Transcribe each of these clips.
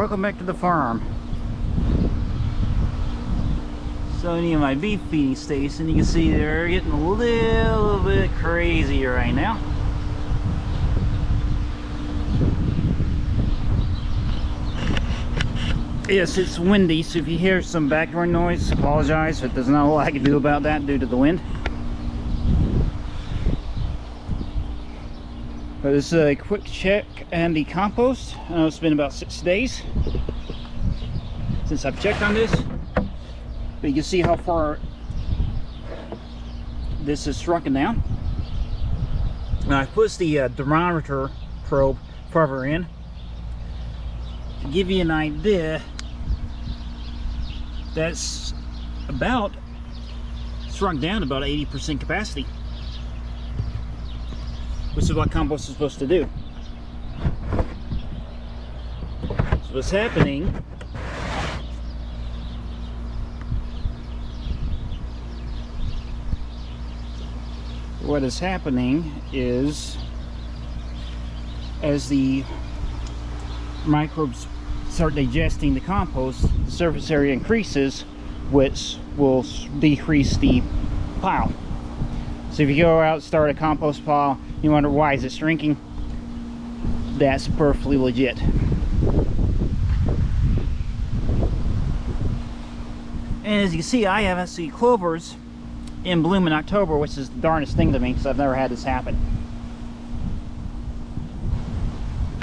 welcome back to the farm. So any of my beef feeding station, you can see they're getting a little bit crazy right now. Yes, it's windy, so if you hear some background noise, apologize, but there's not a lot I can do about that due to the wind. But this is a quick check and the compost. I know it's been about 6 days since I've checked on this, but you can see how far this is shrunken down. Now I put the thermometer probe further in to give you an idea. That's about shrunk down to about 80% capacity, which is what compost is supposed to do. So what's happening is as the microbes start digesting the compost, the surface area increases, which will decrease the pile. So if you go out and start a compost pile, you wonder why is it shrinking, that's perfectly legit. And as you can see, I haven't seen clovers in bloom in October, which is the darndest thing to me because I've never had this happen.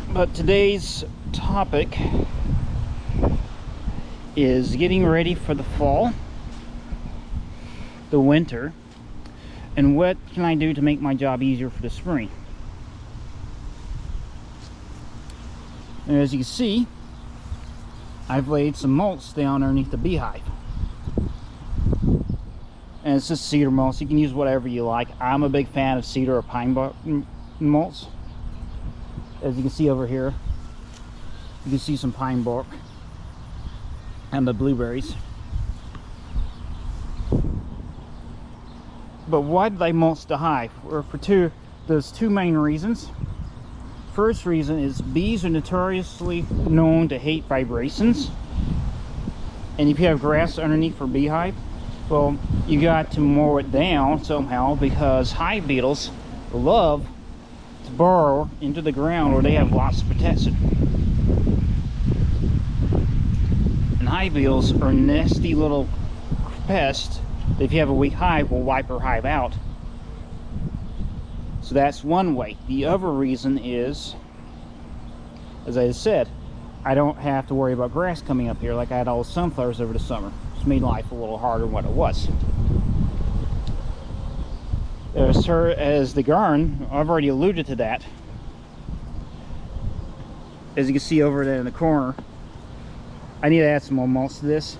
But today's topic is getting ready for the fall, the winter, and what can I do to make my job easier for the spring. And as you can see, I've laid some mulch down underneath the beehive. And it's just cedar mulch. You can use whatever you like. I'm a big fan of cedar or pine bark mulch. As you can see over here, you can see some pine bark and the blueberries. But why did I mulch the hive? Well, there's two main reasons. First reason is bees are notoriously known to hate vibrations, and if you have grass underneath for beehive, well, you got to mow it down somehow, because hive beetles love to burrow into the ground where they have lots of protection. And hive beetles are nasty little pests that if you have a weak hive will wipe your hive out. So that's one way. The other reason is, as I said, I don't have to worry about grass coming up here like I had all the sunflowers over the summer. It's made life a little harder than what it was. As the garden, I've already alluded to that. As you can see over there in the corner, I need to add some more mulch to this.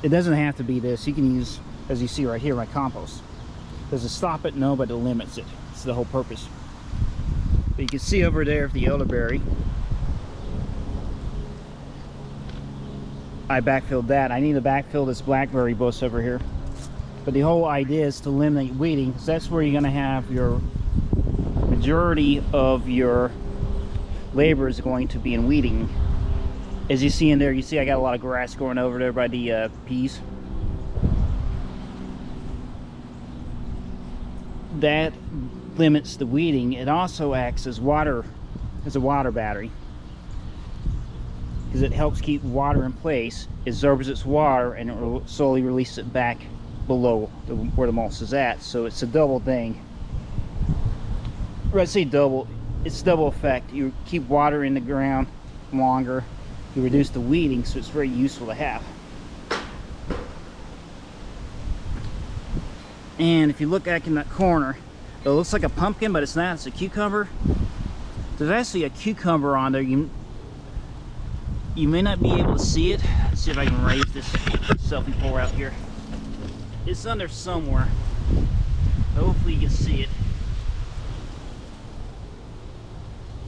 It doesn't have to be this. You can use, as you see right here, my compost. Does it stop it? No, but it limits it. It's the whole purpose. But you can see over there the elderberry. I backfilled that. I need to backfill this blackberry bush over here. But the whole idea is to eliminate weeding, because that's where you're going to have your majority of your labor is going to be in weeding. As you see in there, you see I got a lot of grass growing over there by the peas. That limits the weeding. It also acts as a water battery, because it helps keep water in place, absorbs its water, and it will slowly release it back below where the mulch is at. So it's a double thing. Or I say double, it's double effect. You keep water in the ground longer, you reduce the weeding, so it's very useful to have. And if you look back in that corner, it looks like a pumpkin, but it's not. It's a cucumber. There's actually a cucumber on there. You may not be able to see it. Let's see if I can raise this selfie pole out here. It's under somewhere. Hopefully you can see it.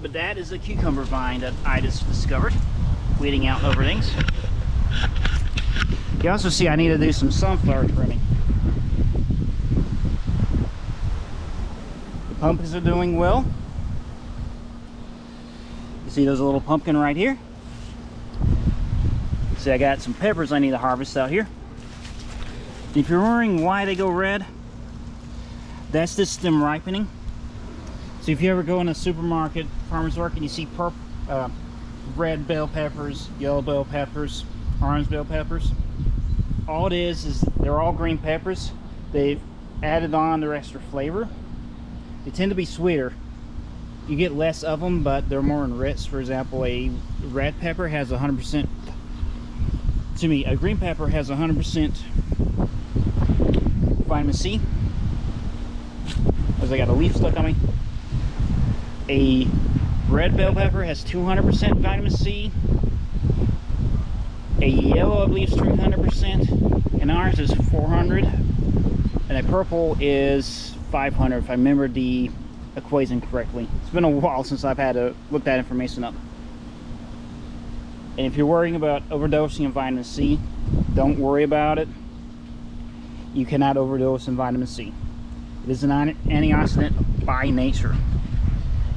But that is a cucumber vine that I just discovered, weeding out over things. You also see I need to do some sunflower trimming. The pumpkins are doing well. You See there's a little pumpkin right here. See, I got some peppers I need to harvest out here. If you're wondering why they go red, that's just them ripening. So if you ever go in a supermarket, farmer's market, and you see red bell peppers, yellow bell peppers, orange bell peppers, all it is they're all green peppers. They've added on their extra flavor. They tend to be sweeter. You get less of them, but they're more enriched. For example, a red pepper has 100%, a green pepper has 100% vitamin C. As I got a leaf stuck on me. A red bell pepper has 200% vitamin C. A yellow, I believe, is 300%, and ours is 400. And a purple is 500, if I remember the equation correctly. It's been a while since I've had to look that information up. And if you're worrying about overdosing in vitamin C, don't worry about it. You cannot overdose in vitamin C. It is an antioxidant by nature.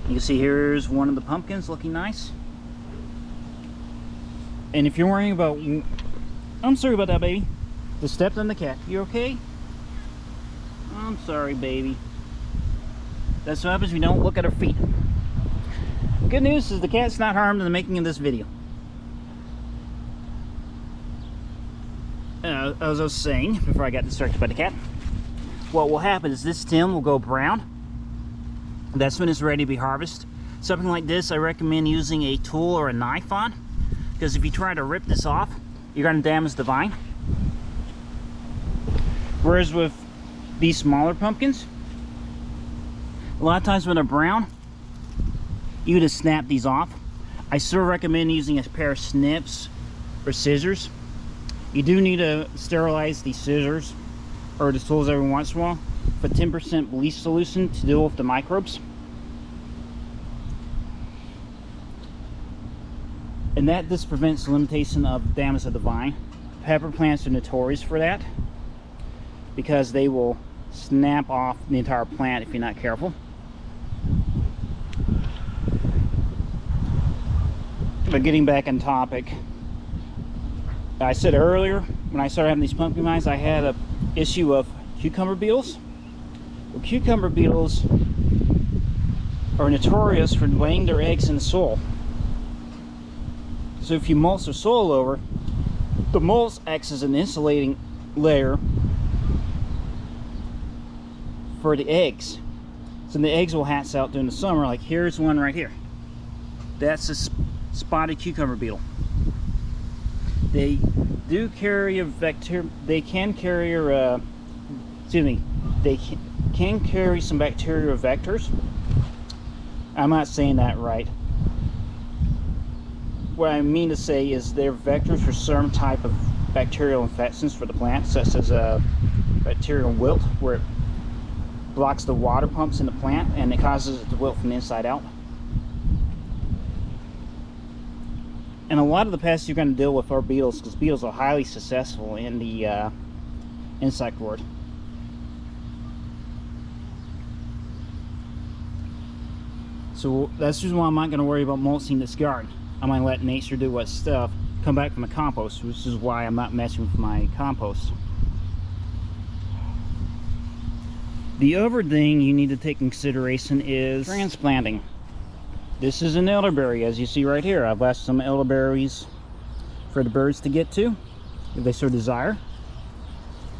You can see here's one of the pumpkins looking nice. And if you're worrying about, I'm sorry about that, baby. Just stepped on the cat. You okay? I'm sorry, baby. That's what happens if you don't look at her feet. Good news is the cat's not harmed in the making of this video. As I was saying before I got distracted by the cat, what will happen is this stem will go brown. That's when it's ready to be harvested. Something like this I recommend using a tool or a knife on, because if you try to rip this off, you're going to damage the vine. Whereas with these smaller pumpkins, a lot of times when they're brown, you just snap these off. I still recommend using a pair of snips or scissors. You do need to sterilize the scissors or the tools every once in a while. Put 10% bleach solution to deal with the microbes. And that just prevents the limitation of damage of the vine. Pepper plants are notorious for that, because they will snap off the entire plant if you're not careful. But getting back on topic, I said earlier when I started having these pumpkin vines, I had an issue of cucumber beetles. Well, cucumber beetles are notorious for laying their eggs in the soil. So if you mulch the soil over, the mulch acts as an insulating layer for the eggs. So the eggs will hatch out during the summer. Like here's one right here. That's a spotted cucumber beetle. They do carry a bacteria. They can carry can carry some bacterial vectors. I'm not saying that right. What I mean to say is they're vectors for certain type of bacterial infections for the plant, such as a bacterial wilt, where it blocks the water pumps in the plant and it causes it to wilt from the inside out. And a lot of the pests you're going to deal with are beetles, because beetles are highly successful in the insect world. So that's the reason why I'm not going to worry about mulching this garden. I'm going to let nature do what stuff, come back from the compost, which is why I'm not messing with my compost. The other thing you need to take in consideration is transplanting. This is an elderberry, as you see right here. I've left some elderberries for the birds to get to, if they so desire.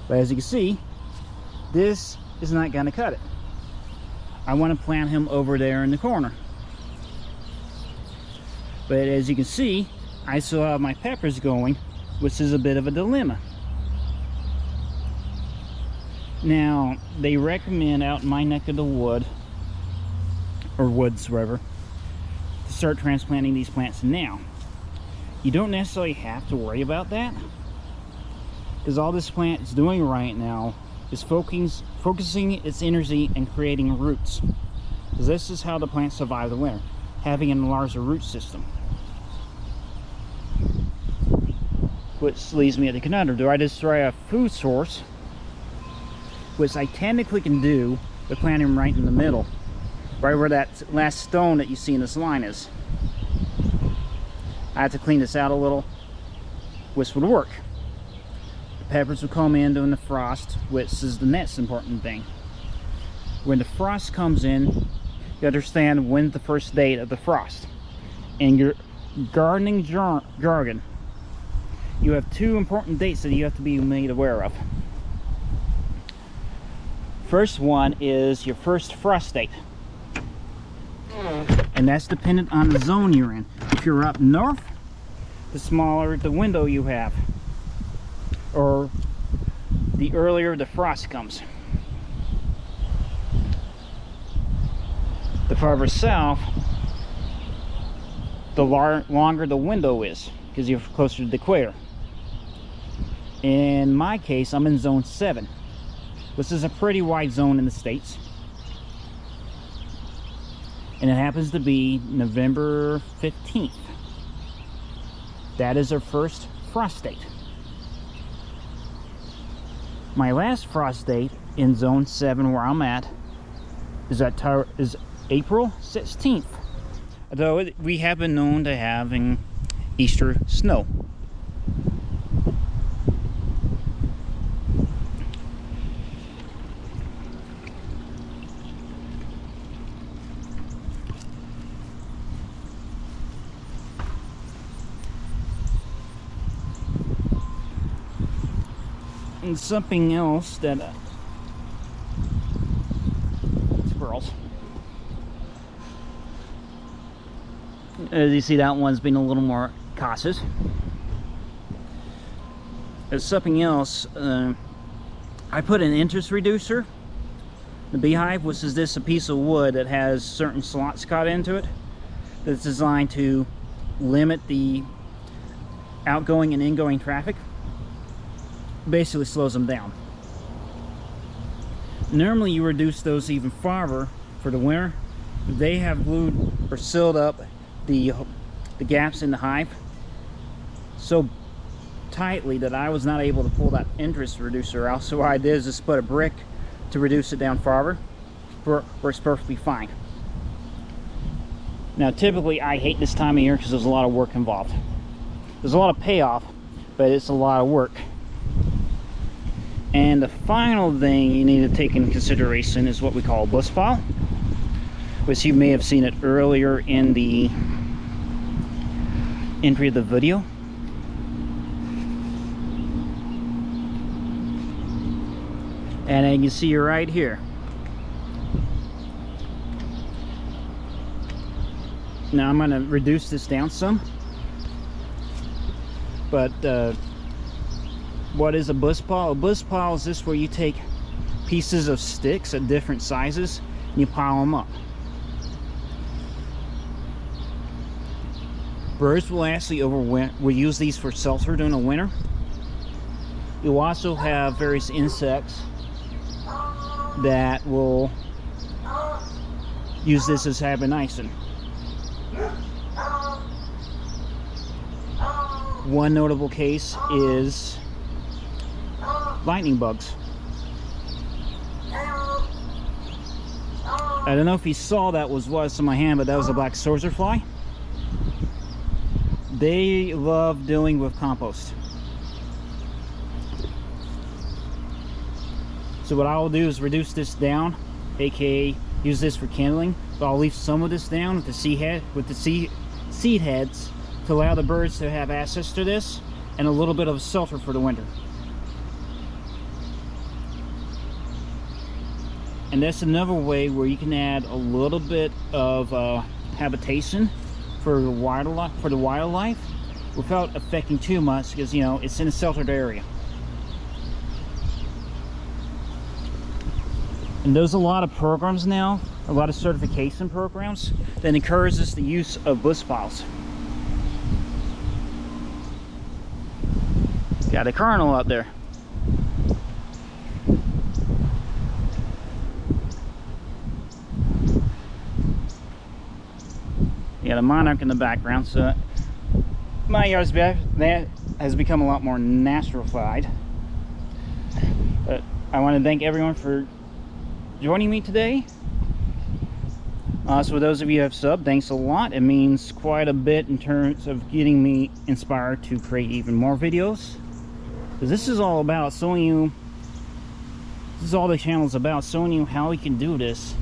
But as you can see, this is not going to cut it. I want to plant him over there in the corner. But as you can see, I still have my peppers going, which is a bit of a dilemma. Now, they recommend out in my neck of the wood, or woods, wherever, to start transplanting these plants now. You don't necessarily have to worry about that, because all this plant is doing right now is focusing its energy and creating roots. Because this is how the plants survive the winter, having an enlarged root system. Which leads me to the conundrum: do I destroy a food source, which I technically can do by planting them right in the middle, right where that last stone that you see in this line is? I have to clean this out a little, which would work. The peppers will come in during the frost, which is the next important thing. When the frost comes in, you understand when's the first date of the frost. In your gardening jargon, you have two important dates that you have to be made aware of. First one is your first frost date, and that's dependent on the zone you're in. If you're up north, the smaller the window you have, or the earlier the frost comes. The farther south, the longer the window is, because you're closer to the equator. In my case, I'm in zone 7. This is a pretty wide zone in the States. And it happens to be November 15th. That is our first frost date. My last frost date in zone 7 where I'm at is April 16th. Although we have been known to having Easter snow. And something else that squirrels. As you see, that one's been a little more cautious. There's something else. I put an interest reducer. The beehive, which is this a piece of wood that has certain slots cut into it, that's designed to limit the outgoing and ingoing traffic. Basically slows them down. Normally you reduce those even farther for the winter. They have glued or sealed up the gaps in the hive so tightly that I was not able to pull that interest reducer out. So what I did is just put a brick to reduce it down farther, where it's perfectly fine. Now typically I hate this time of year because there's a lot of work involved. There's a lot of payoff, but it's a lot of work. And the final thing you need to take into consideration is what we call a bush pile, which you may have seen it earlier in the entry of the video. And you can see right here. Now I'm going to reduce this down some, but what is a bush pile? A bush pile is this where you take pieces of sticks at different sizes and you pile them up. Birds will actually will use these for shelter during the winter. You'll also have various insects that will use this as habitation. One notable case is lightning bugs. I don't know if you saw that was in my hand, but that was a black sorcerer fly. They love dealing with compost. So what I'll do is reduce this down, aka use this for kindling, but I'll leave some of this down with the seed heads to allow the birds to have access to this and a little bit of shelter for the winter. And that's another way where you can add a little bit of habitation for the wildlife without affecting too much, because you know it's in a sheltered area. And there's a lot of programs now, a lot of certification programs that encourages the use of bush piles. Got a cardinal up there. You got a monarch in the background, so my yard's that has become a lot more naturalified. But I want to thank everyone for joining me today. So for those of you who have subbed, thanks a lot. It means quite a bit in terms of getting me inspired to create even more videos. Because this is all about showing you, this is all the channel is about, showing you how we can do this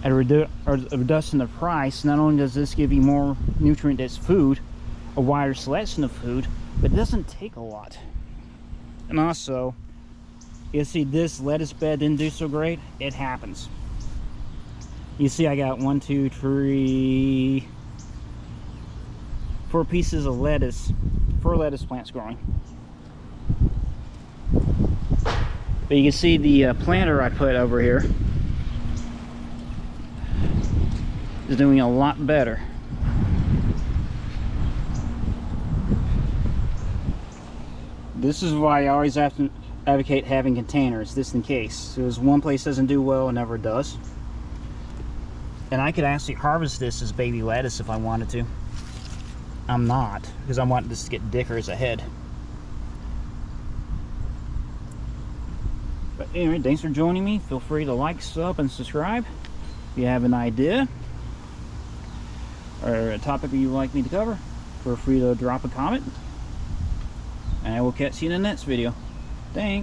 at a reduction of price. Not only does this give you more nutrient-dense food, a wider selection of food, but it doesn't take a lot. And also, you see this lettuce bed didn't do so great. It happens. You see I got 1, 2, 3, 4 pieces of lettuce, 4 lettuce plants growing. But you can see the planter I put over here is doing a lot better. This is why I always have to advocate having containers, just in case. Because one place doesn't do well, another does. And I could actually harvest this as baby lettuce if I wanted to. I'm not, because I want this to get thicker as a head. But anyway, thanks for joining me. Feel free to like, sub, and subscribe. If you have an idea or a topic you'd like me to cover, feel free to drop a comment. And I will catch you in the next video. Thanks.